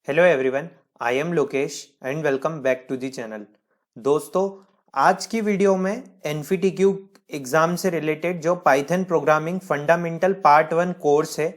Hello everyone, I am Lokesh and welcome back to the channel. दोस्तों, आज की video में एनफीटीक्यू एग्जाम से रिलेटेड जो Python programming fundamental part 1 course है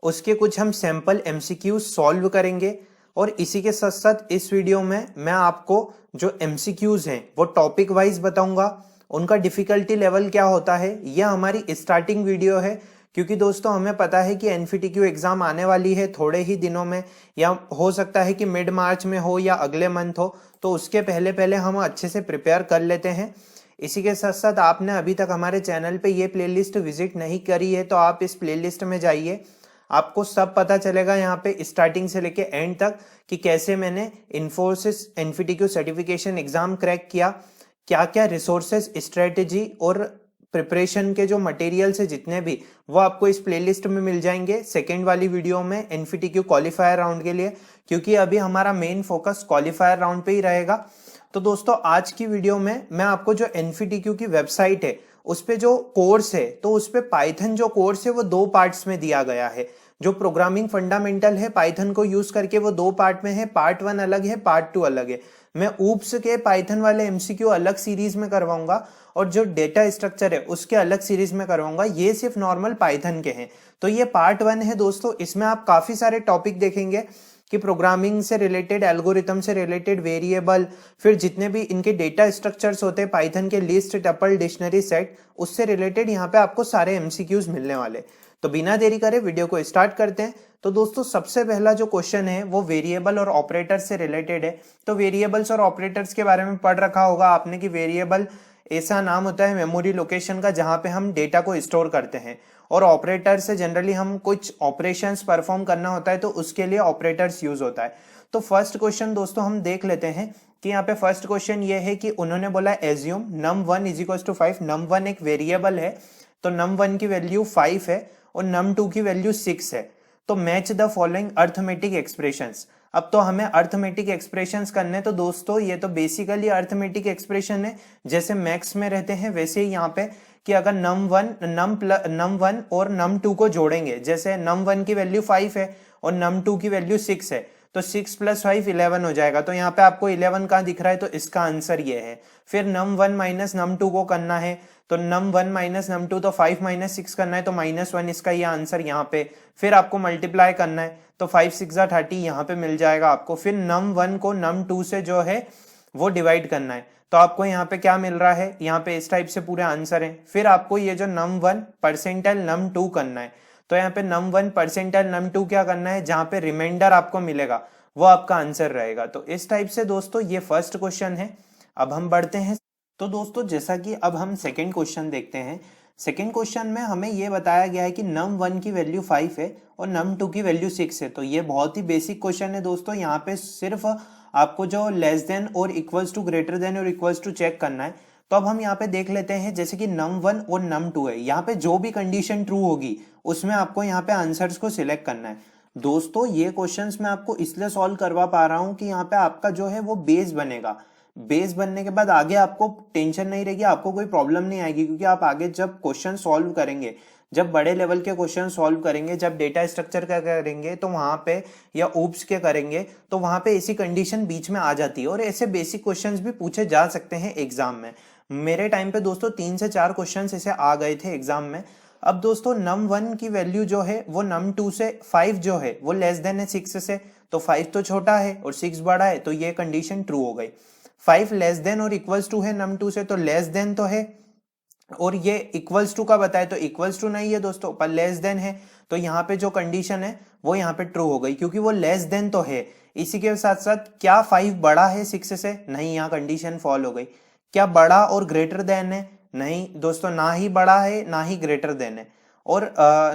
उसके कुछ हम सैम्पल एमसीक्यूज सॉल्व करेंगे। और इसी के साथ साथ इस वीडियो में मैं आपको जो एमसीक्यूज हैं वो टॉपिक वाइज बताऊंगा, उनका डिफिकल्टी लेवल क्या होता है। यह हमारी स्टार्टिंग वीडियो है क्योंकि दोस्तों हमें पता है कि एनफीटीक्यू एग्जाम आने वाली है थोड़े ही दिनों में, या हो सकता है कि मिड मार्च में हो या अगले मंथ हो, तो उसके पहले पहले हम अच्छे से प्रिपेयर कर लेते हैं। इसी के साथ साथ आपने अभी तक हमारे चैनल पे ये प्लेलिस्ट विजिट नहीं करी है तो आप इस प्लेलिस्ट में जाइए, आपको सब पता चलेगा यहाँ पे स्टार्टिंग से लेके एंड तक कि कैसे मैंने इन्फोसिस एनफीटीक्यू सर्टिफिकेशन एग्जाम क्रैक किया, क्या क्या रिसोर्सेज, स्ट्रेटेजी और प्रिपरेशन के जो मटेरियल्स है जितने भी, वो आपको इस प्लेलिस्ट में मिल जाएंगे सेकेंड वाली वीडियो में एनफीटीक्यू क्वालिफायर राउंड के लिए, क्योंकि अभी हमारा मेन फोकस क्वालिफायर राउंड पे ही रहेगा। तो दोस्तों आज की वीडियो में मैं आपको जो एनफीटीक्यू की वेबसाइट है उस पे जो कोर्स है, तो उस पे पाइथन जो कोर्स है वो दो पार्ट्स में दिया गया है। जो प्रोग्रामिंग फंडामेंटल है पाइथन को यूज करके वो दो पार्ट में है, पार्ट 1 अलग है, पार्ट 2 अलग है। मैं ऊप्स के पाइथन वाले एमसीक्यू अलग सीरीज में करवाऊंगा और जो डेटा स्ट्रक्चर है उसके अलग सीरीज में करवाऊंगा। ये सिर्फ नॉर्मल पाइथन के हैं। तो ये पार्ट 1 है दोस्तों, इसमें आप काफी सारे टॉपिक देखेंगे कि प्रोग्रामिंग से रिलेटेड, एल्गोरिथम से रिलेटेड, वेरिएबल, फिर जितने भी इनके डेटा स्ट्रक्चर्स होते हैं पाइथन के, लिस्ट, टपल, डिक्शनरी, सेट, उससे रिलेटेड यहाँ पे आपको सारे एमसीक्यूज मिलने वाले। तो बिना देरी करे वीडियो को स्टार्ट करते हैं। तो दोस्तों सबसे पहला जो क्वेश्चन है वो वेरिएबल और ऑपरेटर से रिलेटेड है। तो वेरिएबल्स और ऑपरेटर्स के बारे में पढ़ रखा होगा आपने कि वेरिएबल ऐसा नाम होता है मेमोरी लोकेशन का जहां पे हम डेटा को स्टोर करते हैं, और ऑपरेटर से जनरली हम कुछ ऑपरेशंस परफॉर्म करना होता है तो उसके लिए ऑपरेटर्स यूज होता है। तो फर्स्ट क्वेश्चन दोस्तों हम देख लेते हैं कि यहाँ पे फर्स्ट क्वेश्चन ये है कि उन्होंने बोला assume num1 is equal to 5। num1 एक वेरिएबल है, तो num1 की वैल्यू 5 है और num2 की वैल्यू 6 है। तो match the following arithmetic expressions. अब तो हमें अर्थमेटिक एक्सप्रेशंस करने, तो दोस्तों ये तो बेसिकली अर्थमेटिक एक्सप्रेशन है, जैसे मैथ्स में रहते हैं वैसे ही यहाँ पे कि अगर num1 और num2 को जोड़ेंगे, जैसे num1 की वैल्यू 5 है और num2 की वैल्यू 6 है, तो 6 + 5 11 हो जाएगा। तो यहाँ पे आपको 11 कहाँ दिख रहा है, तो इसका आंसर ये है। फिर num1 माइनस num2 को करना है, तो num1 माइनस num2, तो 5 माइनस 6 करना है, तो -1 इसका ये आंसर यहाँ पे। फिर आपको मल्टीप्लाई करना है, तो 5 6 30 यहाँ पे मिल जाएगा आपको। फिर num1 को num2 से जो है वो डिवाइड करना है, तो आपको यहाँ पे क्या मिल रहा है, यहाँ पे इस टाइप से पूरे आंसर है। फिर आपको ये जो num1 परसेंटाइल num2 करना है, तो यहाँ पे num1 परसेंटाइल num2 क्या करना है, जहाँ पे रिमाइंडर आपको मिलेगा वो आपका आंसर रहेगा। तो इस टाइप से दोस्तों ये फर्स्ट क्वेश्चन है। अब हम बढ़ते हैं। तो दोस्तों जैसा कि अब हम सेकेंड क्वेश्चन देखते हैं। सेकेंड क्वेश्चन में हमें ये बताया गया है कि num1 की वैल्यू 5 है और num2 की वैल्यू 6 है। तो ये बहुत ही बेसिक क्वेश्चन है दोस्तों। यहाँ पे सिर्फ आपको जो लेस देन और इक्वल्स टू, ग्रेटर देन और इक्वल्स टू चेक करना है। तो अब हम यहाँ पे देख लेते हैं, जैसे कि num1 और num2 है, यहाँ पे जो भी कंडीशन ट्रू होगी उसमें आपको यहाँ पे आंसर्स को सिलेक्ट करना है। दोस्तों ये क्वेश्चंस मैं आपको इसलिए सॉल्व करवा पा रहा हूँ कि यहाँ पे आपका जो है वो बेस बनेगा। बेस बनने के बाद आगे आपको टेंशन नहीं रहेगी, आपको कोई प्रॉब्लम नहीं आएगी, क्योंकि आप आगे जब क्वेश्चन सॉल्व करेंगे, जब बड़े लेवल के क्वेश्चन सॉल्व करेंगे, जब डेटा स्ट्रक्चर का करेंगे तो वहां पे, या ऊप्स के करेंगे तो वहां पे ऐसी कंडीशन बीच में आ जाती है, और ऐसे बेसिक क्वेश्चंस भी पूछे जा सकते हैं एग्जाम में। मेरे टाइम पे दोस्तों 3 से 4 क्वेश्चन ऐसे आ गए थे एग्जाम में। अब दोस्तों num1 की वैल्यू जो है वो num2 से 5 जो है वो लेस देन है 6 से, तो 5 तो छोटा है और 6 बड़ा है, तो ये कंडीशन ट्रू हो गई। 5 लेस देन और इक्वल्स टू है num2 से, तो लेस देन तो है, और ये इक्वल्स टू का बताए तो इक्वल्स टू नहीं है दोस्तों, पर लेस देन है, तो यहाँ पे जो कंडीशन है वो यहाँ पे ट्रू हो गई, क्योंकि वो लेस देन तो है। इसी के साथ साथ क्या 5 बड़ा है 6 से, नहीं, यहाँ कंडीशन फॉल हो गई। क्या बड़ा और ग्रेटर देन है, नहीं दोस्तों, ना ही बड़ा है ना ही ग्रेटर देन है। और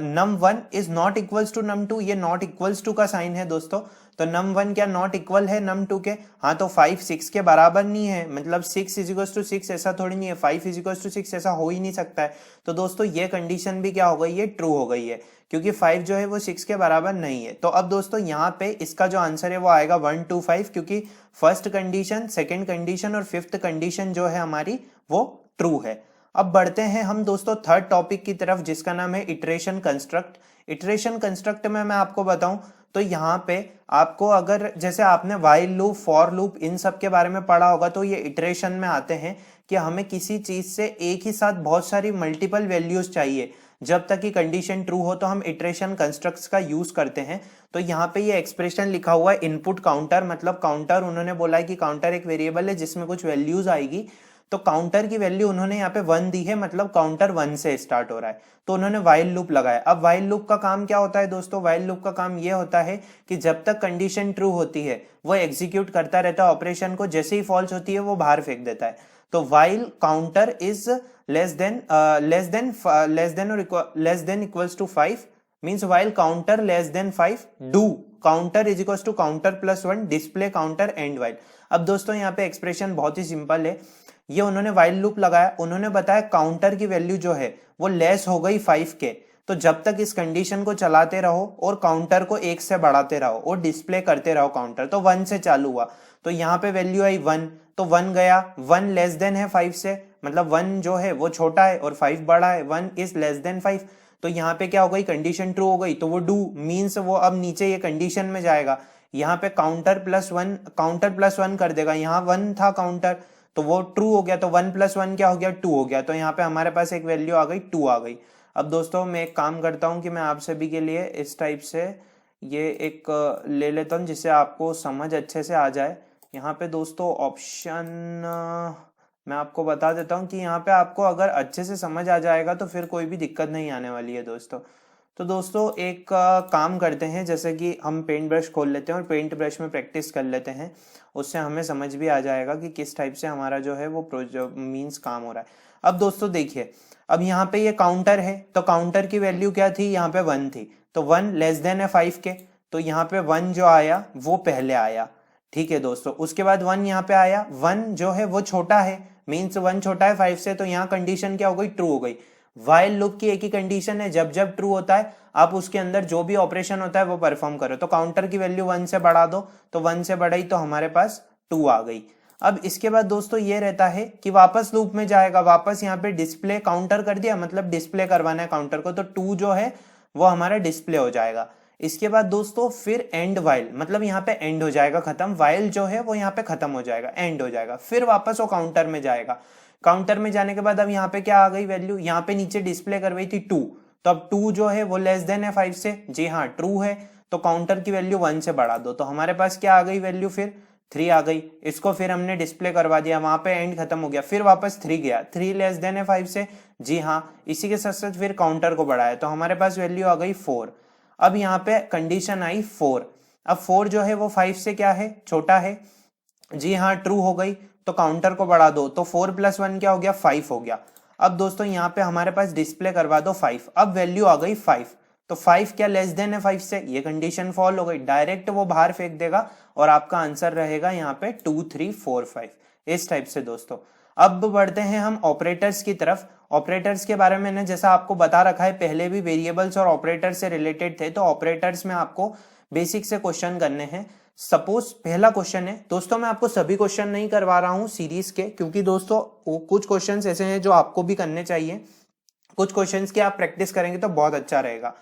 num1 is not equals to num2, ये नॉट इक्वल्स टू का साइन है दोस्तों। तो num1 क्या नॉट इक्वल है num2 के, हाँ, तो 5 6 के बराबर नहीं है, मतलब 6 = 6 ऐसा थोड़ी नहीं है, 5 = 6 ऐसा हो ही नहीं सकता है। तो दोस्तों ये कंडीशन भी क्या हो गई है, ट्रू हो गई है, क्योंकि 5 जो है वो 6 के बराबर नहीं है। तो अब दोस्तों यहाँ पे इसका जो आंसर है वो आएगा 1 2 5, क्योंकि फर्स्ट कंडीशन, सेकेंड कंडीशन और फिफ्थ कंडीशन जो है हमारी वो ट्रू है। अब बढ़ते हैं हम दोस्तों थर्ड टॉपिक की तरफ, जिसका नाम है इटरेशन कंस्ट्रक्ट। इटरेशन कंस्ट्रक्ट में मैं आपको बताऊं तो यहाँ पे आपको अगर जैसे आपने while loop, for loop in सब के बारे में पढ़ा होगा, तो ये इटरेशन में आते हैं कि हमें किसी चीज से एक ही साथ बहुत सारी मल्टीपल वैल्यूज चाहिए जब तक कि कंडीशन ट्रू हो, तो हम इटरेशन कंस्ट्रक्ट्स का यूज करते हैं। तो यहाँ पे ये एक्सप्रेशन लिखा हुआ है इनपुट काउंटर, मतलब काउंटर उन्होंने बोला है कि काउंटर एक वेरिएबल है जिसमें कुछ वैल्यूज आएगी। तो काउंटर की वैल्यू उन्होंने यहाँ पे 1 दी है, मतलब काउंटर 1 से स्टार्ट हो रहा है, तो उन्होंने वाइल लूप लगाया। अब वाइल लूप का काम क्या होता है दोस्तों? वाइल लूप का काम ये होता है कि जब तक कंडीशन ट्रू होती है वो एग्जीक्यूट करता रहता है ऑपरेशन को, जैसे ही फॉल्स होती है वो बाहर फेंक देता है। तो while counter is less than equals to 5 means while counter less than 5 do counter is equals to counter plus 1 display counter end while। अब दोस्तों यहाँ पे एक्सप्रेशन बहुत ही सिंपल है, ये उन्होंने while लूप लगाया, उन्होंने बताया काउंटर की वैल्यू जो है वो लेस हो गई 5 के, तो जब तक इस कंडीशन को चलाते रहो और काउंटर को 1 से बढ़ाते रहो और डिस्प्ले करते रहो काउंटर। तो 1 से चालू हुआ, तो यहाँ पे वैल्यू आई 1, तो 1 गया, 1 लेस देन है 5 से, मतलब 1 जो है वो छोटा है और 5 बड़ा है, 1 इज लेस देन 5। तो यहाँ पे क्या हो गई? कंडीशन ट्रू हो गई, तो वो डू मीन्स वो अब नीचे ये कंडीशन में जाएगा, यहाँ पे काउंटर प्लस वन कर देगा, यहाँ 1 था काउंटर तो वो ट्रू हो गया, तो 1 + 1 क्या हो गया? 2 हो गया। तो यहाँ पे हमारे पास एक वैल्यू आ गई 2 आ गई। अब दोस्तों मैं एक काम करता हूँ कि मैं आप सभी के लिए इस टाइप से ये एक ले लेता हूँ जिससे आपको समझ अच्छे से आ जाए। यहाँ पे दोस्तों ऑप्शन मैं आपको बता देता हूँ कि यहाँ पे आपको अगर अच्छे से समझ आ जाएगा तो फिर कोई भी दिक्कत नहीं आने वाली है दोस्तों। तो दोस्तों एक काम करते हैं, जैसे कि हम पेंट ब्रश खोल लेते हैं और पेंट ब्रश में प्रैक्टिस कर लेते हैं, उससे हमें समझ भी आ जाएगा कि किस टाइप से हमारा जो है वो मीन्स काम हो रहा है। अब दोस्तों देखिए, अब यहाँ पे ये काउंटर है, तो काउंटर की वैल्यू क्या थी? यहाँ पे 1 थी, तो 1 लेस देन है 5 के, तो यहाँ पे 1 जो आया वो पहले आया, ठीक है दोस्तों। उसके बाद 1 यहाँ पे आया, 1 जो है वो छोटा है, मीन्स 1 छोटा है 5 से, तो यहाँ कंडीशन क्या हो गई? ट्रू हो गई। वाइल लूप की एक ही कंडीशन है, जब जब ट्रू होता है आप उसके अंदर जो भी ऑपरेशन होता है वो परफॉर्म करो। तो काउंटर की वैल्यू 1 से बढ़ा दो, तो 1 से बढ़ाई तो हमारे पास 2 आ गई। अब इसके बाद दोस्तों ये रहता है कि वापस लूप में जाएगा, वापस यहाँ पे डिस्प्ले काउंटर कर दिया, मतलब डिस्प्ले करवाना है काउंटर को, तो 2 जो है वो हमारा डिस्प्ले हो जाएगा। इसके बाद दोस्तों फिर एंड वाइल, मतलब यहाँ पे एंड हो जाएगा खत्म, वाइल जो है वो यहाँ पे खत्म हो जाएगा, एंड हो जाएगा, फिर वापस वो काउंटर में जाएगा। काउंटर में जाने के बाद अब यहाँ पे क्या आ गई वैल्यू? यहाँ पे नीचे डिस्प्ले करवाई थी 2, तो अब 2 जो है वो लेस देन है 5 से, जी हाँ ट्रू है, तो काउंटर की वैल्यू 1 से बढ़ा दो, तो हमारे पास क्या आ गई वैल्यू? फिर 3 आ गई। इसको फिर हमने डिस्प्ले करवा दिया, वहां पे एंड खत्म हो गया, फिर वापस 3 गया, 3 लेस देन है 5 से, जी हाँ, इसी के साथ साथ फिर काउंटर को बढ़ाया, तो हमारे पास वैल्यू आ गई 4। अब यहाँ पे कंडीशन आई 4, अब 4 जो है वो 5 से क्या है? छोटा है, जी हाँ ट्रू हो गई, तो काउंटर को बढ़ा दो, तो 4 + 1 क्या हो गया? 5 हो गया। अब दोस्तों यहाँ पे हमारे पास डिस्प्ले करवा दो 5, अब वैल्यू आ गई 5, तो 5 क्या लेस देन है 5 से? ये कंडीशन फॉल हो गई, डायरेक्ट वो बाहर फेंक देगा और आपका आंसर रहेगा यहाँ पे 2 3 4 5, इस टाइप से दोस्तों। अब बढ़ते हैं हम ऑपरेटर्स की तरफ। ऑपरेटर्स के बारे में मैंने जैसा आपको बता रखा है, पहले भी वेरिएबल्स और ऑपरेटर्स से रिलेटेड थे, तो ऑपरेटर्स में आपको बेसिक से क्वेश्चन करने हैं। सपोज पहला क्वेश्चन है दोस्तों, मैं आपको सभी क्वेश्चन नहीं करवा रहा हूं सीरीज के, क्योंकि दोस्तों कुछ क्वेश्चंस ऐसे हैं जो आपको भी करने चाहिए, कुछ क्वेश्चंस की आप प्रैक्टिस करेंगे तो बहुत अच्छा रहेगा।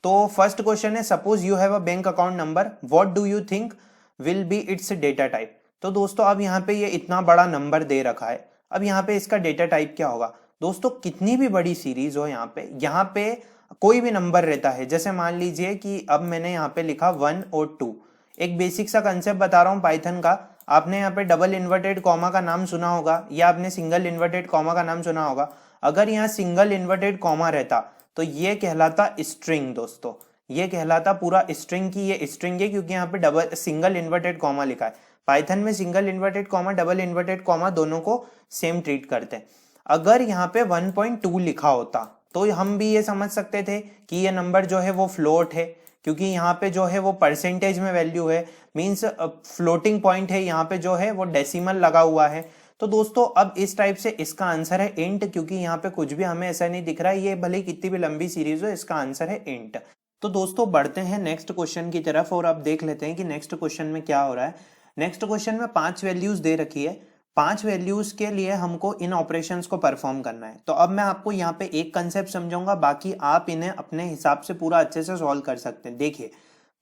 तो फर्स्ट क्वेश्चन है, suppose you have a bank account number, what do you think will be it's data type. तो दोस्तों अब यहाँ पे ये इतना बड़ा नंबर दे रखा है, अब यहाँ पे इसका डेटा टाइप क्या होगा? दोस्तों कितनी भी बड़ी सीरीज हो, यहाँ पे कोई भी नंबर रहता है, जैसे मान लीजिए कि अब मैंने यहाँ पे लिखा 1 और 2, एक बेसिक सा कंसेप्ट बता रहा हूँ पाइथन का। आपने यहाँ पे डबल इन्वर्टेड कॉमा का नाम सुना होगा या आपने सिंगल इन्वर्टेड कॉमा का नाम सुना होगा। अगर यहाँ सिंगल इन्वर्टेड कॉमा रहता तो ये कहलाता स्ट्रिंग दोस्तों, ये कहलाता पूरा स्ट्रिंग की ये स्ट्रिंग है, क्योंकि यहाँ पे डबल सिंगल इन्वर्टेड कॉमा लिखा है। पाइथन में single inverted comma double inverted comma दोनों को सेम ट्रीट करते हैं। अगर यहाँ पे 1.2 लिखा होता तो हम भी ये समझ सकते थे कि ये नंबर जो है वो फ्लोट है, क्योंकि यहाँ पे जो है वो परसेंटेज में वैल्यू है, मींस फ्लोटिंग पॉइंट है, यहाँ पे जो है वो डेसिमल लगा हुआ है। तो दोस्तों अब इस टाइप से इसका आंसर है इंट, क्योंकि यहाँ पे कुछ भी हमें ऐसा नहीं दिख रहा है, ये भले कितनी भी लंबी सीरीज हो, इसका आंसर है इंट। तो दोस्तों बढ़ते हैं नेक्स्ट क्वेश्चन की तरफ और अब देख लेते हैं कि नेक्स्ट क्वेश्चन में क्या हो रहा है। नेक्स्ट क्वेश्चन में 5 वैल्यूज दे रखी है, 5 वैल्यूज के लिए हमको इन ऑपरेशंस को परफॉर्म करना है। तो अब मैं आपको यहाँ पे एक कंसेप्ट समझाऊंगा, बाकी आप इन्हें अपने हिसाब से पूरा अच्छे से सॉल्व कर सकते हैं। देखिए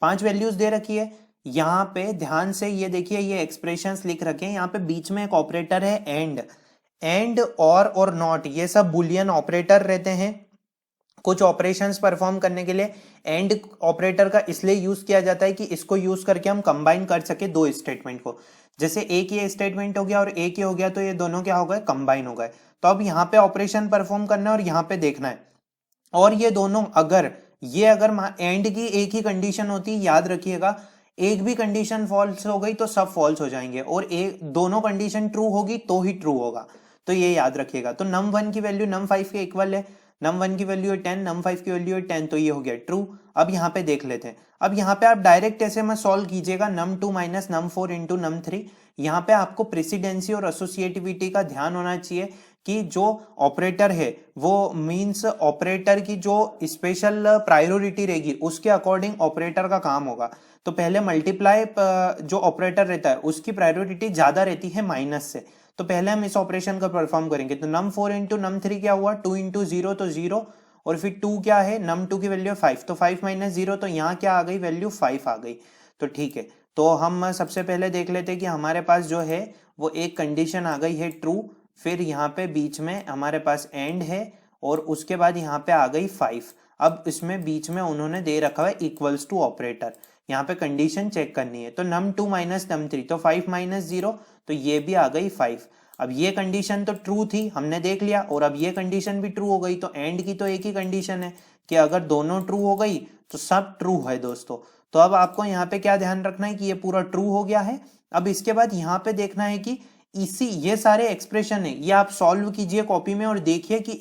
5 वैल्यूज दे रखी है। यहाँ पे ध्यान से ये देखिए, ये एक्सप्रेशंस लिख रखे हैं, यहाँ पे बीच में एक ऑपरेटर है एंड और नॉट, ये सब बुलियन ऑपरेटर रहते हैं। कुछ ऑपरेशंस परफॉर्म करने के लिए एंड ऑपरेटर का इसलिए यूज किया जाता है कि इसको यूज करके हम कंबाइन कर सके दो स्टेटमेंट को। जैसे एक ये स्टेटमेंट हो गया और एक ये हो गया, तो ये दोनों क्या हो गए, कंबाइन हो गए। तो अब यहाँ पे ऑपरेशन परफॉर्म करना है और यहाँ पे देखना है, और ये दोनों अगर एंड की एक ही कंडीशन होती है, याद रखिएगा, एक भी कंडीशन फॉल्स हो गई तो सब फॉल्स हो जाएंगे, और एक दोनों कंडीशन ट्रू होगी तो ही ट्रू होगा, तो ये याद रखिएगा। तो num1 की वैल्यू num5 के इक्वल है, num1 की वैल्यू है 10, num5 की वैल्यू है 10, तो ये हो गया ट्रू। अब यहाँ पे देख लेते हैं, अब यहाँ पे आप डायरेक्ट ऐसे में सॉल्व कीजिएगा, num2 minus num4 into num3। यहाँ पे आपको प्रेसिडेंसी और एसोसिएटिविटी का ध्यान होना चाहिए कि जो ऑपरेटर है वो मींस ऑपरेटर की जो स्पेशल प्रायोरिटी रहेगी उसके अकॉर्डिंग ऑपरेटर का काम होगा। तो पहले मल्टीप्लाई जो ऑपरेटर रहता है उसकी प्रायोरिटी ज्यादा रहती है माइनस से, तो पहले हम इस ऑपरेशन का परफॉर्म करेंगे। तो num4 इंटू num3 क्या हुआ, 2 इंटू 0 तो 0, और फिर 2 क्या है, num2 की वैल्यू 5, तो 5 माइनस 0, तो यहाँ क्या आ गई, वैल्यू 5 आ गई। तो ठीक है, तो हम सबसे पहले देख लेते हैं कि हमारे पास जो है वो एक कंडीशन आ गई है ट्रू, फिर यहाँ पे बीच में हमारे पास एंड है, और उसके बाद यहाँ पे आ गई 5। अब इसमें बीच में उन्होंने दे रखा है इक्वल्स टू ऑपरेटर, यहाँ पे कंडीशन चेक करनी है। तो num2 माइनस num3, तो 5 माइनस 0, तो ये भी आ गई 5। अब ये कंडीशन तो ट्रू थी, हमने देख लिया, और अब ये कंडीशन भी ट्रू हो गई। तो एंड की तो एक ही कंडीशन है कि अगर दोनों ट्रू हो गई तो सब ट्रू है दोस्तों। तो अब आपको यहाँ पे क्या ध्यान रखना है कि ये पूरा ट्रू हो गया है। अब इसके बाद यहाँ पे देखना है कि ये सारे एक्सप्रेशन है, ये आप सॉल्व कीजिए कॉपी में और देखिए कि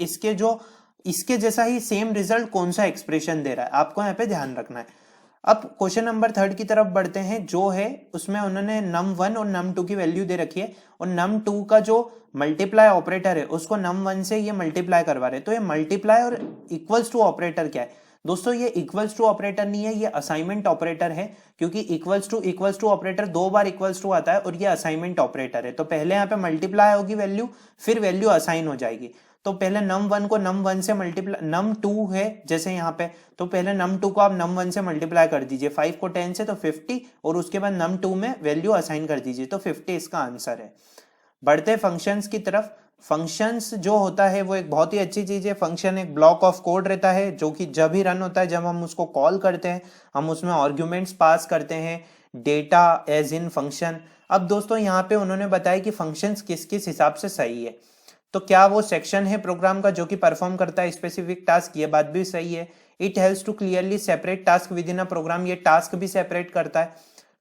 इसके जैसा ही सेम रिजल्ट कौन सा एक्सप्रेशन दे रहा है, आपको यहाँ पे ध्यान रखना है। अब क्वेश्चन नंबर 3 की तरफ बढ़ते हैं, जो है उसमें उन्होंने num1 और num2 की वैल्यू दे रखी है, और num2 का जो मल्टीप्लाई ऑपरेटर है उसको num1 से ये मल्टीप्लाई करवा रहे हैं। तो ये मल्टीप्लाई और इक्वल्स टू ऑपरेटर क्या है दोस्तों, ये इक्वल्स टू ऑपरेटर नहीं है, ये असाइनमेंट ऑपरेटर है, क्योंकि इक्वल्स टू ऑपरेटर 2 बार इक्वल्स टू आता है, और ये असाइनमेंट ऑपरेटर है। तो पहले यहाँ पे मल्टीप्लाई होगी वैल्यू, फिर वैल्यू असाइन हो जाएगी। तो पहले num1 को num1 से मल्टीप्लाई, num2 है जैसे यहाँ पे, तो पहले num2 को आप num1 से मल्टीप्लाई कर दीजिए, 5 को 10 से तो 50, और उसके बाद num2 में वैल्यू असाइन कर दीजिए, तो 50 इसका आंसर है। बढ़ते फंक्शंस की तरफ। फंक्शंस जो होता है वो एक बहुत ही अच्छी चीज है। फंक्शन एक ब्लॉक ऑफ कोड रहता है जो कि जब ही रन होता है, जब हम उसको कॉल करते हैं, हम उसमें आर्ग्यूमेंट्स पास करते हैं, डेटा एज इन फंक्शन। अब दोस्तों यहाँ पे उन्होंने बताया कि फंक्शंस किस किस हिसाब से सही है। तो क्या वो सेक्शन है प्रोग्राम का जो कि परफॉर्म करता है स्पेसिफिक टास्क, ये बात भी सही है। It helps to clearly separate task within a अ प्रोग्राम, ये टास्क भी सेपरेट करता है।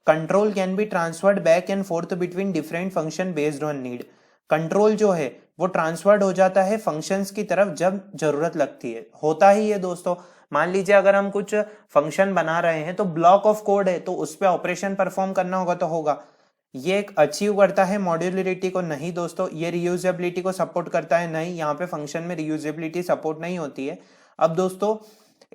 Control can be transferred back and forth between different function based on need, control जो है वो ट्रांसफर्ड हो जाता है फंक्शंस की तरफ जब जरूरत लगती है। होता ही है दोस्तों, मान लीजिए अगर हम कुछ फंक्शन बना रहे हैं तो ब्लॉक ऑफ कोड है, तो उस पर ऑपरेशन परफॉर्म करना होगा तो होगा। ये एक अचीव करता है मॉड्यूलरिटी को, नहीं दोस्तों ये रियूजेबिलिटी को सपोर्ट करता है, नहीं, यहाँ पे फंक्शन में रियूजेबिलिटी सपोर्ट नहीं होती है। अब दोस्तों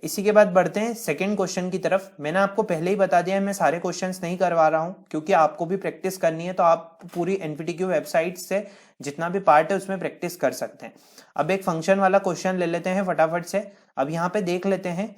इसी के बाद बढ़ते हैं सेकंड क्वेश्चन की तरफ। मैंने आपको पहले ही बता दिया है, मैं सारे क्वेश्चंस नहीं करवा रहा हूं क्योंकि आपको भी प्रैक्टिस करनी है, तो आप पूरी एनपीटीक्यू वेबसाइट से जितना भी पार्ट है उसमें प्रैक्टिस कर सकते हैं। अब एक फंक्शन वाला क्वेश्चन ले लेते हैं फटाफट से। अब यहाँ पे देख लेते हैं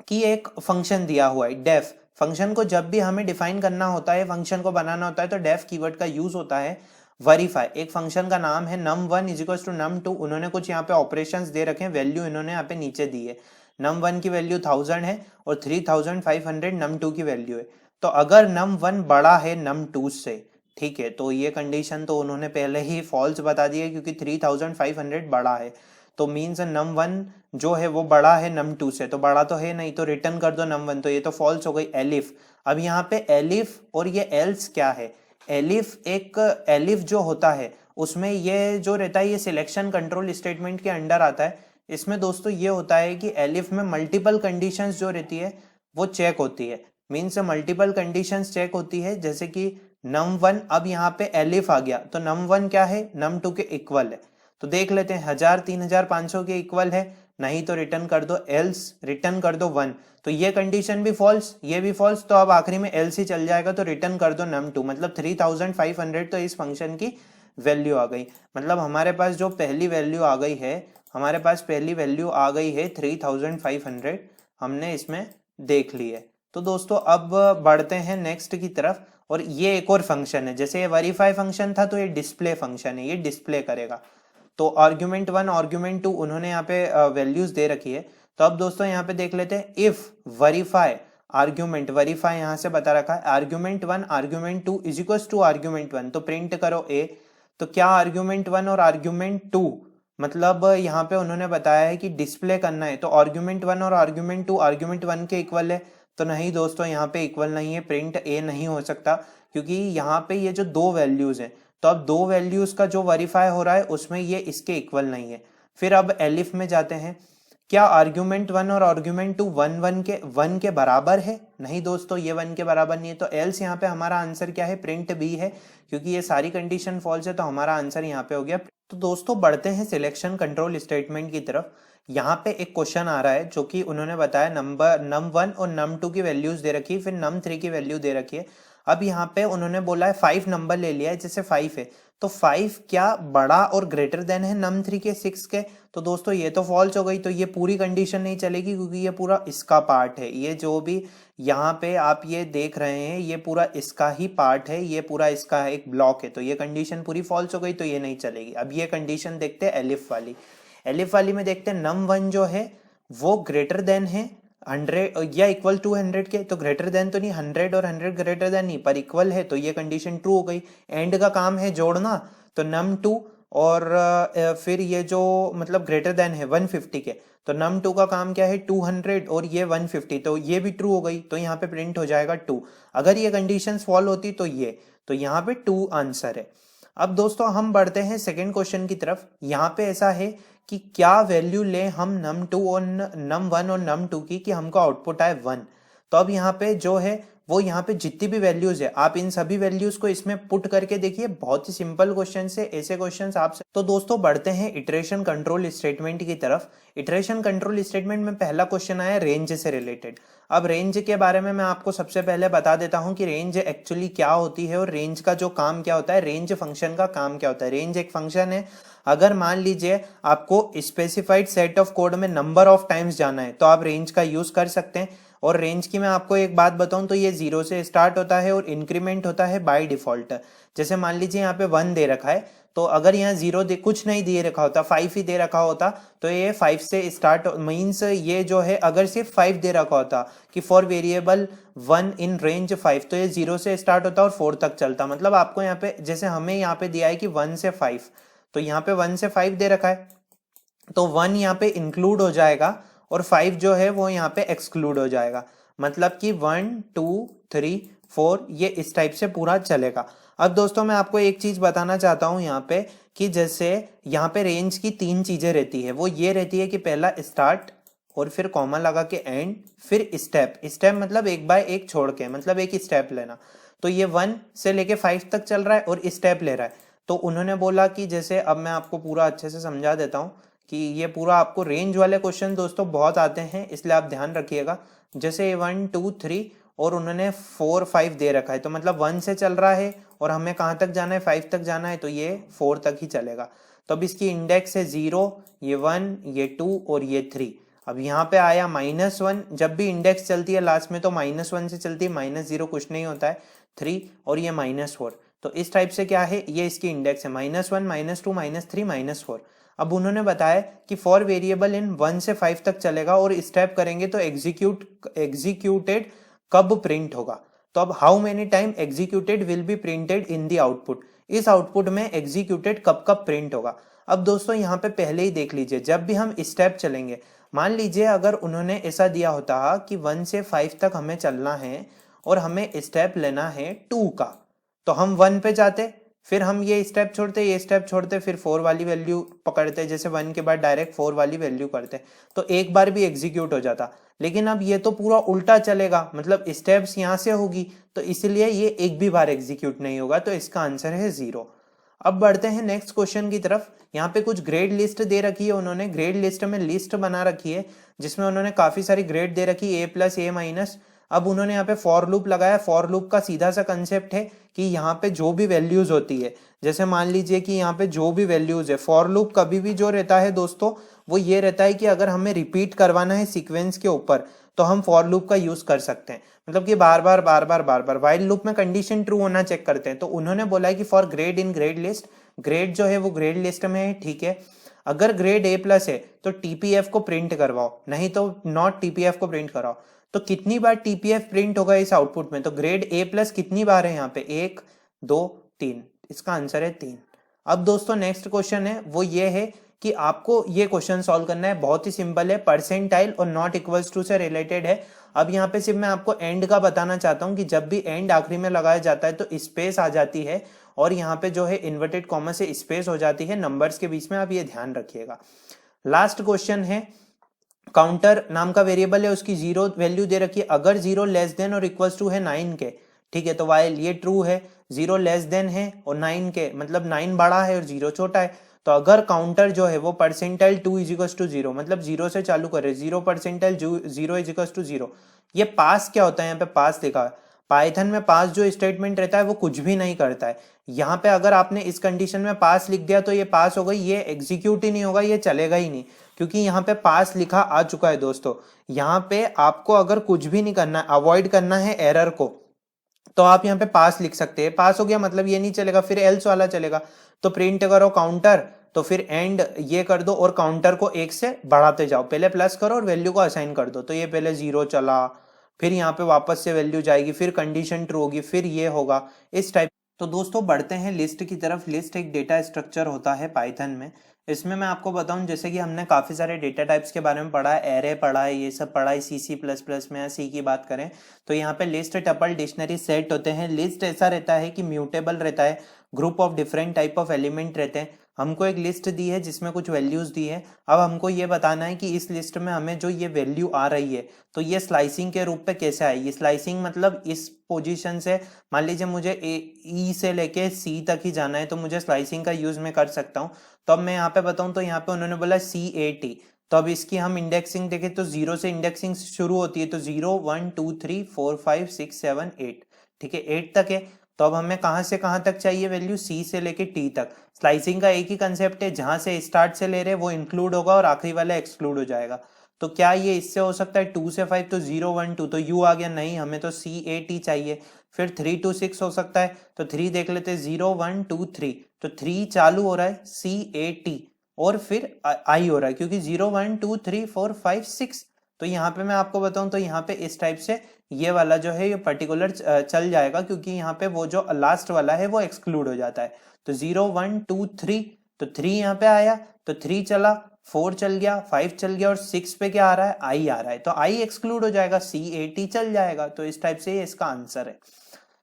कि एक फंक्शन दिया हुआ है डेफ। फंक्शन को जब भी हमें डिफाइन करना होता है, फंक्शन को बनाना होता है, तो डेफ कीवर्ड का यूज होता है। वेरीफाई एक फंक्शन का नाम है, num1 is equal to num2। उन्होंने कुछ यहाँ पे ऑपरेशंस दे रखे हैं, वैल्यू इन्होंने यहाँ पे नीचे दी है। num1 की वैल्यू 1000 है और 3500 num2 की वैल्यू है। तो अगर num1 बड़ा है num2 से, ठीक है, तो ये कंडीशन तो उन्होंने पहले ही फॉल्स बता दी है क्योंकि 3500 बड़ा है, तो मीन्स num1 जो है वो बड़ा है num2 से, तो बड़ा तो है नहीं, तो रिटर्न कर दो num1, तो ये तो फॉल्स हो गई एलिफ। अब यहाँ पे एलिफ और ये एल्स क्या है, एलिफ जो होता है उसमें ये जो रहता है ये सिलेक्शन कंट्रोल स्टेटमेंट के अंडर आता है। इसमें दोस्तों ये होता है कि एलिफ में मल्टीपल कंडीशंस जो रहती है वो चेक होती है, मीन्स मल्टीपल कंडीशंस चेक होती है, जैसे कि num1, अब यहाँ पे एलिफ आ गया तो num1 क्या है, num2 के इक्वल है, तो देख लेते हैं 1000 3500 के इक्वल है, नहीं तो रिटर्न कर दो एल्स, रिटर्न कर दो 1, तो ये कंडीशन भी फॉल्स, ये भी फॉल्स, तो अब आखिरी में एल्स ही चल जाएगा, तो रिटर्न कर दो num2, मतलब 3500। तो इस फंक्शन की वैल्यू आ गई, मतलब हमारे पास जो पहली वैल्यू आ गई है, हमारे पास पहली वैल्यू आ गई है 3500, हमने इसमें देख ली है। तो दोस्तों अब बढ़ते हैं नेक्स्ट की तरफ, और ये एक और फंक्शन है, जैसे ये वेरीफाई फंक्शन था तो ये डिस्प्ले फंक्शन है, ये डिस्प्ले करेगा। तो आर्ग्यूमेंट 1 आर्ग्यूमेंट 2 उन्होंने यहाँ पे वैल्यूज दे रखी है। तो अब दोस्तों यहाँ पे देख लेते हैं, इफ वेरीफाई आर्ग्यूमेंट, वेरीफाई यहाँ से बता रखा है argument 1 argument 2 is equal to argument 1, तो प्रिंट करो ए। तो क्या आर्ग्यूमेंट 1 और आर्ग्यूमेंट 2, मतलब यहाँ पे उन्होंने बताया है कि डिस्प्ले करना है, तो आर्ग्यूमेंट 1 और आर्ग्यूमेंट 2 आर्ग्यूमेंट 1 के इक्वल है। तो नहीं दोस्तों, यहाँ पे इक्वल नहीं है, प्रिंट ए नहीं हो सकता, क्योंकि यहाँ पे ये जो दो वैल्यूज हैं, तो अब दो वैल्यूज का जो वेरीफाई हो रहा है उसमें ये इसके इक्वल नहीं है। फिर अब एलिफ में जाते हैं, क्या आर्ग्यूमेंट 1 और आर्ग्यूमेंट 2 वन के बराबर है? नहीं दोस्तों, ये 1 के बराबर नहीं है। तो एल्स यहाँ पे हमारा आंसर क्या है? प्रिंट बी है, क्योंकि ये सारी कंडीशन फॉल्स है, तो हमारा आंसर यहाँ पे हो गया। तो दोस्तों बढ़ते हैं सिलेक्शन कंट्रोल स्टेटमेंट की तरफ। यहाँ पे एक क्वेश्चन आ रहा है जो कि उन्होंने बताया num1 और num2 की वैल्यूज दे रखी है, फिर num3 की वैल्यू दे रखी है। अब यहाँ पे उन्होंने बोला है 5 नंबर ले लिया है, जैसे 5 है, तो 5 क्या बड़ा और ग्रेटर देन है num3 के 6 के? तो दोस्तों ये तो फॉल्स हो गई, तो ये पूरी कंडीशन नहीं चलेगी, क्योंकि ये पूरा इसका पार्ट है। ये जो भी यहाँ पे आप ये देख रहे हैं, ये पूरा इसका ही पार्ट है, ये पूरा इसका एक ब्लॉक है, तो ये कंडीशन पूरी फॉल्स हो गई, तो ये नहीं चलेगी। अब ये कंडीशन देखते हैं एलिफ वाली। एलिफ वाली में देखते हैं num1 जो है वो ग्रेटर देन है 100 या इक्वल टू 100 के, तो ग्रेटर देन तो नहीं, 100 और 100 ग्रेटर देन नहीं, पर इक्वल है, तो ये कंडीशन ट्रू हो गई। एंड का काम है जोड़ना, तो num2 और फिर ये जो मतलब ग्रेटर देन है 150 के, तो num2 का काम क्या है 200 और ये 150, तो ये भी ट्रू हो गई, तो यहाँ पे प्रिंट हो जाएगा 2। अगर ये कंडीशंस फॉलो होती तो ये, तो यहाँ पे 2 आंसर है। अब दोस्तों हम बढ़ते हैं सेकेंड क्वेश्चन की तरफ। यहाँ पे ऐसा है कि क्या वैल्यू ले हम num2 और num1 और num2 की कि हमको आउटपुट आए 1। तो अब यहाँ पे जो है वो यहाँ पे जितनी भी वैल्यूज है, आप इन सभी वैल्यूज को इसमें पुट करके देखिए, बहुत ही सिंपल क्वेश्चन है, ऐसे क्वेश्चंस आपसे। तो दोस्तों बढ़ते हैं इटरेशन कंट्रोल स्टेटमेंट की तरफ। इटरेशन कंट्रोल स्टेटमेंट में पहला क्वेश्चन आया रेंज से रिलेटेड। अब रेंज के बारे में मैं आपको सबसे पहले बता देता हूं कि रेंज एक्चुअली क्या होती है और रेंज का जो काम क्या होता है, रेंज फंक्शन का काम क्या होता है। रेंज एक फंक्शन है, अगर मान लीजिए आपको स्पेसिफाइड सेट ऑफ कोड में नंबर ऑफ टाइम्स जाना है तो आप रेंज का यूज कर सकते हैं। और रेंज की मैं आपको एक बात बताऊं तो ये 0 से स्टार्ट होता है और इंक्रीमेंट होता है बाय डिफॉल्ट। जैसे मान लीजिए यहाँ पे 1 दे रखा है, तो अगर यहाँ 0 दे कुछ नहीं दिए रखा होता, 5 ही दे रखा होता, तो ये 5 से स्टार्ट मीन्स ये जो है अगर सिर्फ 5 दे रखा होता कि फॉर वेरिएबल 1 इन रेंज 5, तो ये 0 से स्टार्ट होता और 4 तक चलता। मतलब आपको यहाँ पे जैसे हमें यहाँ पे दिया है कि 1 से 5, तो यहाँ पे 1 से 5 दे रखा है, तो 1 यहाँ पे इंक्लूड हो जाएगा और 5 जो है वो यहाँ पे एक्सक्लूड हो जाएगा। मतलब कि 1 2 3 4 ये इस टाइप से पूरा चलेगा। अब दोस्तों मैं आपको एक चीज बताना चाहता हूं यहाँ पे कि जैसे यहाँ पे रेंज की 3 चीजें रहती है। वो ये रहती है कि पहला स्टार्ट और फिर कॉमा लगा के एंड, फिर स्टेप। स्टेप मतलब एक बाय एक छोड़ के, मतलब एक स्टेप लेना। तो ये 1 से लेके 5 तक चल रहा है और स्टेप ले रहा है। तो उन्होंने बोला कि जैसे अब मैं आपको पूरा अच्छे से समझा देता हूँ कि ये पूरा आपको रेंज वाले क्वेश्चन दोस्तों बहुत आते हैं, इसलिए आप ध्यान रखिएगा। जैसे 1 2 3 और उन्होंने 4 5 दे रखा है, तो मतलब 1 से चल रहा है और हमें कहाँ तक जाना है, 5 तक जाना है, तो ये 4 तक ही चलेगा। तो अब इसकी इंडेक्स है 0, ये 1, ये 2 और ये 3। अब यहाँ पे आया -1, जब भी इंडेक्स चलती है लास्ट में तो -1 से चलती है, -0 कुछ नहीं होता है, 3 और ये -4। तो इस टाइप से क्या है, ये इसकी इंडेक्स है -1 -2 -3 -4। अब उन्होंने बताया कि फॉर वेरिएबल इन 1 से 5 तक चलेगा और स्टेप करेंगे तो एग्जीक्यूटेड कब प्रिंट होगा। तो अब how many time executed will be printed in the output, इस आउटपुट में एग्जीक्यूटेड कब कब प्रिंट होगा। अब दोस्तों यहाँ पे पहले ही देख लीजिए, जब भी हम स्टेप चलेंगे, मान लीजिए अगर उन्होंने ऐसा दिया होता कि 1 से 5 तक हमें चलना है और हमें स्टेप लेना है 2 का, तो हम 1 पे जाते, फिर हम ये स्टेप छोड़ते, ये स्टेप छोड़ते, फिर 4 वाली वैल्यू पकड़ते, जैसे 1 के बाद डायरेक्ट 4 वाली वैल्यू करते, तो एक बार भी एग्जीक्यूट हो जाता। लेकिन अब ये तो पूरा उल्टा चलेगा, मतलब स्टेप्स यहाँ से होगी, तो इसलिए ये एक भी बार एग्जीक्यूट नहीं होगा, तो इसका आंसर है 0। अब बढ़ते हैं नेक्स्ट क्वेश्चन की तरफ। यहाँ पे कुछ ग्रेड लिस्ट दे रखी है, उन्होंने ग्रेड लिस्ट में लिस्ट बना रखी है जिसमें उन्होंने काफी सारी ग्रेड दे रखी है, A+, A-। अब उन्होंने यहाँ पे फॉर लूप लगाया। फॉर लूप का सीधा सा कंसेप्ट है कि यहाँ पे जो भी वैल्यूज होती है, जैसे मान लीजिए कि यहाँ पे जो भी वैल्यूज है, फॉर लूप कभी भी जो रहता है दोस्तों वो ये रहता है कि अगर हमें रिपीट करवाना है सीक्वेंस के ऊपर तो हम फॉर लूप का यूज कर सकते हैं। मतलब कि बार बार बार बार बार बार व्हाइल लूप में कंडीशन ट्रू होना चेक करते हैं। तो उन्होंने बोला है कि for grade in grade list, grade जो है वो ग्रेड लिस्ट में है, ठीक है। अगर ग्रेड ए प्लस है तो टीपीएफ को प्रिंट करवाओ, नहीं तो नॉट टीपीएफ को प्रिंट कराओ। तो कितनी बार टीपीएफ प्रिंट होगा इस आउटपुट में, तो ग्रेड ए प्लस कितनी बार है यहाँ पे, 1 2 3, इसका आंसर है 3। अब दोस्तों नेक्स्ट क्वेश्चन है वो ये है कि आपको ये क्वेश्चन सॉल्व करना है, बहुत ही सिंपल है, परसेंटाइल और नॉट इक्वल्स टू से रिलेटेड है। अब यहाँ पे सिर्फ मैं आपको एंड का बताना चाहता हूँ कि जब भी एंड आखिरी में लगाया जाता है तो स्पेस आ जाती है और यहाँ पे जो है इन्वर्टेड कॉमा से स्पेस हो जाती है नंबर्स के बीच में, आप ये ध्यान रखिएगा। लास्ट क्वेश्चन है, काउंटर नाम का वेरिएबल है, उसकी 0 वैल्यू दे रखी है। अगर 0 लेस देन और इक्वल्स टू है 9 के, ठीक है, तो वाइल ये ट्रू है, 0 लेस देन है और 9 के, मतलब 9 बड़ा है और 0 छोटा है। तो अगर काउंटर जो है वो परसेंटाइल 2 इज इक्वल्स टू 0, मतलब 0 से चालू करे, 0 परसेंटाइल 0 इज इक्वल्स टू 0। ये पास क्या होता है, यहाँ पे पास लिखा है। पाइथन में पास जो स्टेटमेंट रहता है वो कुछ भी नहीं करता है। यहाँ पे अगर आपने इस कंडीशन में पास लिख दिया तो ये पास हो गई, ये एग्जीक्यूट ही नहीं होगा, ये चलेगा ही नहीं, क्योंकि यहाँ पे पास लिखा आ चुका है दोस्तों। यहाँ पे आपको अगर कुछ भी नहीं करना है, अवॉइड करना है एरर को, तो आप यहाँ पे पास लिख सकते हैं। पास हो गया मतलब ये नहीं चलेगा, फिर एल्स वाला चलेगा। तो प्रिंट करो काउंटर, तो फिर एंड ये कर दो और काउंटर को 1 से बढ़ाते जाओ, पहले प्लस करो और वैल्यू को असाइन कर दो। तो ये पहले 0 चला, फिर यहाँ पे वापस से वैल्यू जाएगी, फिर कंडीशन ट्रू होगी, फिर ये होगा, इस टाइप। तो दोस्तों बढ़ते हैं लिस्ट की तरफ। लिस्ट एक डेटा स्ट्रक्चर होता है पाइथन में। इसमें मैं आपको बताऊं, जैसे कि हमने काफी सारे डेटा टाइप्स के बारे में पढ़ा है, एरे पढ़ा है, ये सब पढ़ा है सी प्लस प्लस में। या सी की बात करें तो यहाँ पे लिस्ट, टपल, डिक्शनरी, सेट होते हैं। लिस्ट ऐसा रहता है कि म्यूटेबल रहता है, group of different type of element रहते हैं। हमको एक लिस्ट दी है जिसमें कुछ वैल्यूज दी है। अब हमको ये बताना है कि इस लिस्ट में हमें जो ये वैल्यू आ रही है तो ये स्लाइसिंग के रूप पे कैसे आएगी। स्लाइसिंग मतलब इस पोजीशन से, मान लीजिए मुझे ई से लेके सी तक ही जाना है तो मुझे स्लाइसिंग का यूज मैं कर सकता हूँ। तो अब मैं यहाँ पे बताऊँ तो यहाँ पे उन्होंने बोला CAT, तो अब इसकी हम इंडेक्सिंग देखें तो 0 से इंडेक्सिंग शुरू होती है, तो 0 1 2 3 4 5 6 7 8, ठीक है, 8 तक है। तो अब हमें कहां से कहां तक चाहिए वैल्यू, सी से लेके टी तक। स्लाइसिंग का एक ही कंसेप्ट है, जहां से स्टार्ट से ले रहे वो इंक्लूड होगा और आखिरी वाला एक्सक्लूड हो जाएगा। तो क्या ये इससे हो सकता है 2 से 5, तो 0 1 2, तो यू आ गया, नहीं, हमें तो CAT चाहिए। फिर 3 to 6 हो सकता है, तो 3 देख लेते हैं, 0 1 2 3, तो 3 चालू हो रहा है CAT और फिर आई हो रहा है, क्योंकि 0 1 2 3 4 5 6। तो यहाँ पे मैं आपको बताऊं तो यहाँ पे इस टाइप से ये वाला जो है ये पर्टिकुलर चल जाएगा, क्योंकि यहाँ पे वो जो लास्ट वाला है वो एक्सक्लूड हो जाता है। तो 0 1 2 3, तो 3 यहाँ पे आया, तो 3 चला, 4 चल गया, 5 चल गया और 6 पे क्या आ रहा है, आई आ रहा है, तो आई एक्सक्लूड हो जाएगा, CAT चल जाएगा। तो इस टाइप से ये इसका आंसर है।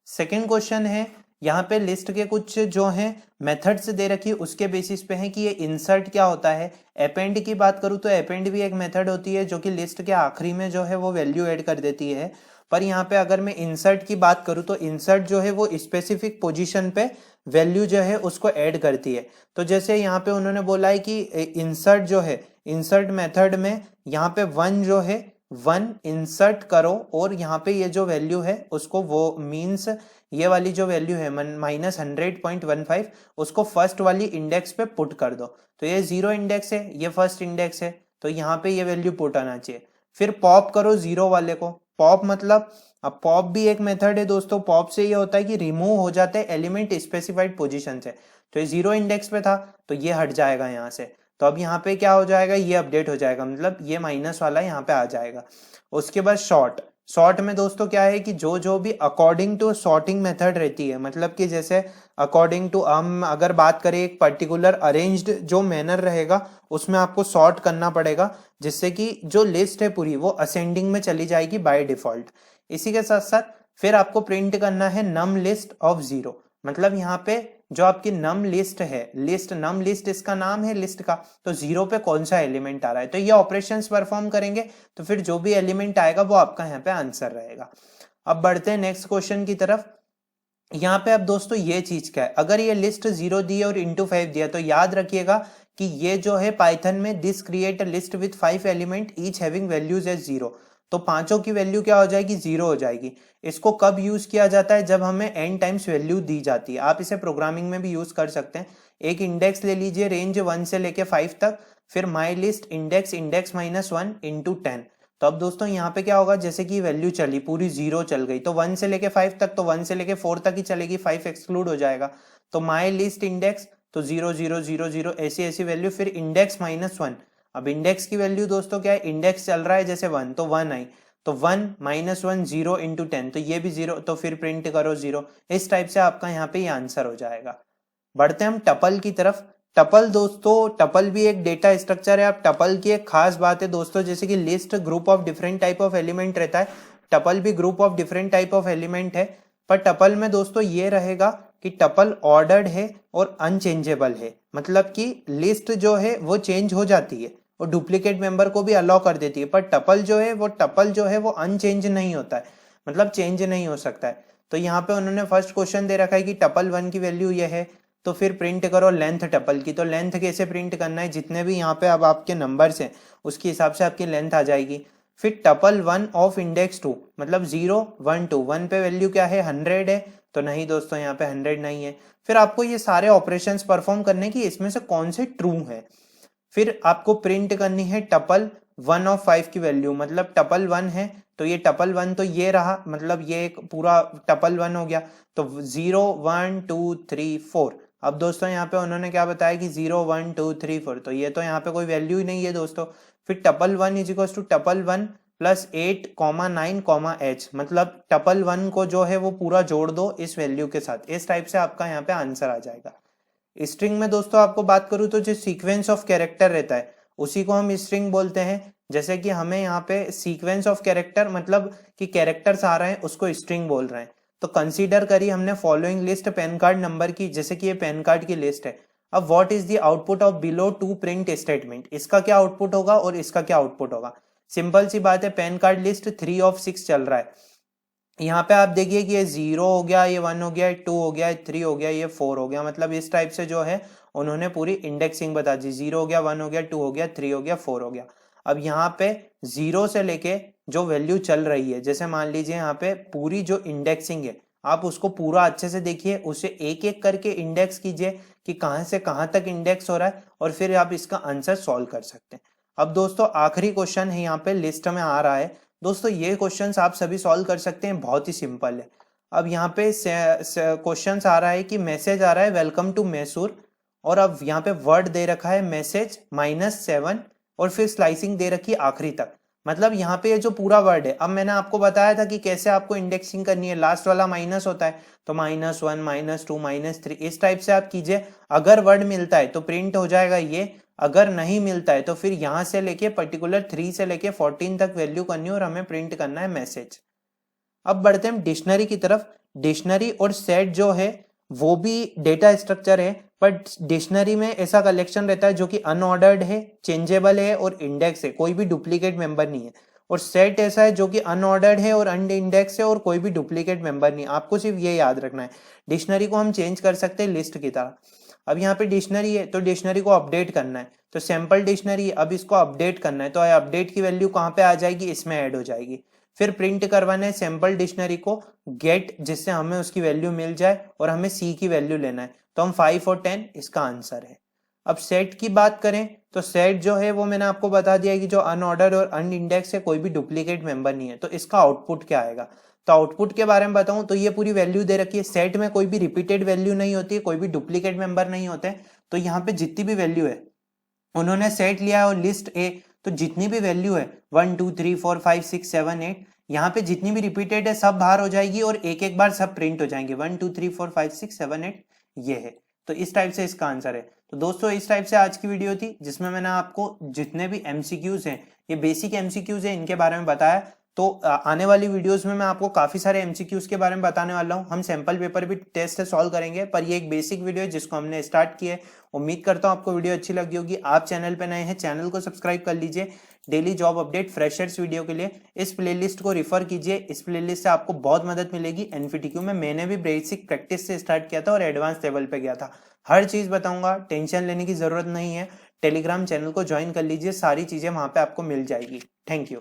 सेकेंड क्वेश्चन है, यहाँ पे लिस्ट के कुछ जो है मेथड्स दे रखी है, उसके बेसिस पे है कि ये इंसर्ट क्या होता है। अपेंड की बात करूँ तो अपेंड भी एक मेथड होती है जो कि लिस्ट के आखिरी में जो है वो वैल्यू ऐड कर देती है। पर यहाँ पे अगर मैं इंसर्ट की बात करूँ तो इंसर्ट जो है वो स्पेसिफिक पोजीशन पे वैल्यू जो है उसको ऐड करती है। तो जैसे यहाँ पे उन्होंने बोला है कि इंसर्ट जो है, इंसर्ट मेथड में यहाँ पे 1 जो है 1 इंसर्ट करो और यहाँ पे ये जो वैल्यू है उसको, वो मीन्स ये वाली जो वैल्यू है -100.15, उसको फर्स्ट वाली इंडेक्स पे पुट कर दो। तो ये 0 इंडेक्स है, ये फर्स्ट इंडेक्स है, तो यहाँ पे ये वैल्यू पुट आना चाहिए। फिर पॉप करो 0 वाले को। पॉप मतलब, अब पॉप भी एक मेथड है दोस्तों। पॉप से ये होता है कि रिमूव हो जाते हैं एलिमेंट स्पेसिफाइड पोजीशन से। तो ये 0 इंडेक्स पे था तो ये हट जाएगा यहाँ से, तो अब यहाँ पे क्या हो जाएगा, ये अपडेट हो जाएगा, मतलब ये माइनस वाला यहाँ पे आ जाएगा। उसके बाद शॉर्ट, शॉर्ट में दोस्तों क्या है कि जो भी अकॉर्डिंग टू सॉर्टिंग मेथड रहती है, मतलब कि जैसे अकॉर्डिंग टू, हम अगर बात करें एक पर्टिकुलर अरेंज्ड जो मैनर रहेगा उसमें आपको सॉर्ट करना पड़ेगा, जिससे कि जो लिस्ट है पूरी वो असेंडिंग में चली जाएगी बाय डिफॉल्ट। इसी के साथ साथ फिर आपको प्रिंट करना है नम लिस्ट ऑफ 0, मतलब यहाँ पे जो आपकी नम लिस्ट है, लिस्ट नम लिस्ट इसका नाम है लिस्ट का, तो 0 पे कौन सा एलिमेंट आ रहा है, तो ये ऑपरेशंस परफॉर्म करेंगे तो फिर जो भी एलिमेंट आएगा वो आपका यहाँ पे आंसर रहेगा। अब बढ़ते हैं नेक्स्ट क्वेश्चन की तरफ। यहाँ पे अब दोस्तों ये चीज क्या है, अगर ये लिस्ट 0 दी और इंटू 5 दिया तो याद रखिएगा कि ये जो है पाइथन में this create a list with 5 element each having values as 0। तो पांचों की वैल्यू क्या हो जाएगी, 0 हो जाएगी। इसको कब यूज किया जाता है, जब हमें n टाइम्स वैल्यू दी जाती है। आप इसे प्रोग्रामिंग में भी यूज कर सकते हैं। एक इंडेक्स ले लीजिए रेंज 1 से लेके 5 तक, फिर my list index index -1 into 10। तो अब दोस्तों यहाँ पे क्या होगा, जैसे कि वैल्यू चली पूरी 0 चल गई, तो 1 से लेके 5 तक, तो 1 से लेके 4 तक ही चलेगी, 5 एक्सक्लूड हो जाएगा। तो माई लिस्ट इंडेक्स तो 0 0 0 0 ऐसी ऐसी वैल्यू, फिर इंडेक्स -1। अब इंडेक्स की वैल्यू दोस्तों क्या है, इंडेक्स चल रहा है जैसे 1, तो 1 आई, तो 1 -1 0 इंटू 10, तो ये भी 0, तो फिर प्रिंट करो 0। इस टाइप से आपका यहाँ पे ये आंसर हो जाएगा। बढ़ते हम टपल की तरफ। टपल दोस्तों, टपल भी एक डेटा स्ट्रक्चर है। अब टपल की एक खास बात है दोस्तों, जैसे कि list group of different type of element रहता है, टपल भी group of different type of element है। पर टपल में दोस्तों ये रहेगा कि टपल ऑर्डर्ड है और अनचेंजेबल है, मतलब कि लिस्ट जो है वो चेंज हो जाती है और डुप्लीकेट मेंबर को भी अलाउ कर देती है। पर टपल जो है वो अनचेंज नहीं होता है, मतलब चेंज नहीं हो सकता है। तो यहाँ पे उन्होंने फर्स्ट क्वेश्चन दे रखा है कि टपल 1 की वैल्यू ये है, तो फिर प्रिंट करो लेंथ टपल की। तो लेंथ कैसे प्रिंट करना है, जितने भी यहाँ पे अब आपके नंबर्स हैं उसके हिसाब से आपकी लेंथ आ जाएगी। फिर टपल 1 ऑफ इंडेक्स 2, मतलब 0 1 2, 1 पे वैल्यू क्या है, 100 है, तो नहीं दोस्तों यहाँ पे 100 नहीं है। फिर आपको ये सारे ऑपरेशंस परफॉर्म करने की, इसमें से कौन से ट्रू है। फिर आपको प्रिंट करनी है टपल 1 ऑफ 5 की वैल्यू, मतलब टपल 1 है तो ये टपल 1 तो ये रहा, मतलब ये एक पूरा टपल 1 हो गया। तो 0 1 2 3 4। अब दोस्तों यहाँ पे उन्होंने क्या बताया कि 0 1 2 3 4, तो ये तो यहाँ पे कोई वैल्यू ही नहीं है दोस्तों। फिर tuple 1 is equal to tuple 1 plus 8 9 h, मतलब टपल 1 को जो है वो पूरा जोड़ दो इस वैल्यू के साथ। इस टाइप से आपका यहाँ पे आंसर आ जाएगा। स्ट्रिंग में दोस्तों आपको बात करूं तो जो सीक्वेंस ऑफ कैरेक्टर रहता है उसी को हम स्ट्रिंग बोलते हैं। जैसे कि हमें यहाँ पे सीक्वेंस ऑफ कैरेक्टर, मतलब कि कैरेक्टर्स आ रहे हैं उसको स्ट्रिंग बोल रहे हैं। तो कंसीडर करी हमने following list pan card number की, जैसे कि ये पैन कार्ड की लिस्ट है। अब what is the output of below two print statement, इसका क्या आउटपुट होगा और इसका क्या आउटपुट होगा। सिंपल सी बात है, पैन कार्ड लिस्ट 3 ऑफ 6 चल रहा है। यहाँ पे आप देखिए कि ये 0 हो गया, ये 1 हो गया, ये 2 हो गया, ये 3 हो गया, ये 4 हो गया, मतलब इस टाइप से जो है उन्होंने पूरी इंडेक्सिंग बता दी। 0 हो गया, 1 हो गया, 2 हो गया, 3 हो गया, 4 हो गया। अब यहाँ पे 0 से लेके जो वैल्यू चल रही है, जैसे मान लीजिए यहाँ पे पूरी जो इंडेक्सिंग है आप उसको पूरा अच्छे से देखिए, उसे एक एक करके इंडेक्स कीजिए कि कहाँ से कहाँ तक इंडेक्स हो रहा है, और फिर आप इसका आंसर सॉल्व कर सकते हैं। अब दोस्तों आखिरी क्वेश्चन है यहाँ पे लिस्ट में आ रहा है। दोस्तों ये क्वेश्चंस आप सभी सॉल्व कर सकते हैं, बहुत ही सिंपल है। अब यहाँ पे क्वेश्चंस आ रहा है कि मैसेज आ रहा है वेलकम टू मैसूर, और अब यहाँ पे वर्ड दे रखा है मैसेज -7, और फिर स्लाइसिंग दे रखी है आखिरी तक। मतलब यहाँ पे ये जो पूरा वर्ड है, अब मैंने आपको बताया था कि कैसे आपको इंडेक्सिंग करनी है, लास्ट वाला माइनस होता है, तो -1 -2 -3 इस टाइप से आप कीजिए। अगर वर्ड मिलता है तो प्रिंट हो जाएगा ये, अगर नहीं मिलता है तो फिर यहां से लेके पर्टिकुलर 3 से लेके 14 तक वैल्यू करनी है और हमें प्रिंट करना है मैसेज। अब बढ़ते हैं डिक्शनरी की तरफ। डिक्शनरी और सेट जो है वो भी डेटा स्ट्रक्चर है, बट डिक्शनरी में ऐसा कलेक्शन रहता है जो कि अनऑर्डर्ड है, चेंजेबल है और इंडेक्स है, कोई भी डुप्लीकेट मेंबर नहीं है। और सेट ऐसा है जो कि अनऑर्डर्ड है और अनइंडेक्स है और कोई भी डुप्लीकेट मेंबर नहीं है। आपको सिर्फ ये याद रखना है। डिक्शनरी को हम चेंज कर सकते हैं लिस्ट की तरह। अब यहाँ पे डिक्शनरी है तो डिक्शनरी को अपडेट करना है, तो सैंपल डिक्शनरी है, अब इसको अपडेट करना है, तो अपडेट की वैल्यू कहाँ पे आ जाएगी, इसमें ऐड हो जाएगी। फिर प्रिंट करवाना है सैंपल डिक्शनरी को गेट, जिससे हमें उसकी वैल्यू मिल जाए और हमें सी की वैल्यू लेना है, तो हम 5 और 10 इसका आंसर है। अब सेट की बात करें तो सेट जो है वो मैंने आपको बता दिया कि जो अनऑर्डर और अनइंडेक्स है, कोई भी डुप्लीकेट मेंबर नहीं है, तो इसका आउटपुट क्या आएगा। तो आउटपुट के बारे में बताऊं तो ये पूरी वैल्यू दे रखी है। सेट में कोई भी रिपीटेड वैल्यू नहीं होती है, कोई भी डुप्लीकेट मेंबर नहीं होते, तो यहाँ पे जितनी भी वैल्यू है उन्होंने सेट लिया है और लिस्ट ए, तो जितनी भी वैल्यू है 1 2 3 4 5 6 7 8, यहाँ पे जितनी भी रिपीटेड है सब बाहर हो जाएगी और एक एक बार सब प्रिंट हो जाएंगे। 1 2 3 4 5 6 7 8 ये है, तो इस टाइप से इसका आंसर है। तो दोस्तों इस टाइप से आज की वीडियो थी, जिसमें मैंने आपको जितने भी एमसीक्यूज हैं, ये बेसिक एमसीक्यूज हैं, इनके बारे में बताया। तो आने वाली वीडियोस में मैं आपको काफी सारे एमसीक्यूज के बारे में बताने वाला हूं। हम सैंपल पेपर भी टेस्ट से सॉल्व करेंगे, पर ये एक बेसिक वीडियो है जिसको हमने स्टार्ट किया है। उम्मीद करता हूं आपको वीडियो अच्छी लगी होगी। आप चैनल पे नए हैं, चैनल को सब्सक्राइब कर लीजिए। Daily job update freshers video के लिए इस प्लेलिस्ट को रिफर कीजिए। इस प्लेलिस्ट से आपको बहुत मदद मिलेगी। एनपीटीक्यू में मैंने भी बेसिक प्रैक्टिस से स्टार्ट किया था और एडवांस लेवल पे गया था। हर चीज बताऊंगा, टेंशन लेने की जरूरत नहीं है। टेलीग्राम चैनल को ज्वाइन कर लीजिए, सारी चीजें वहां पे आपको मिल जाएगी। Thank you.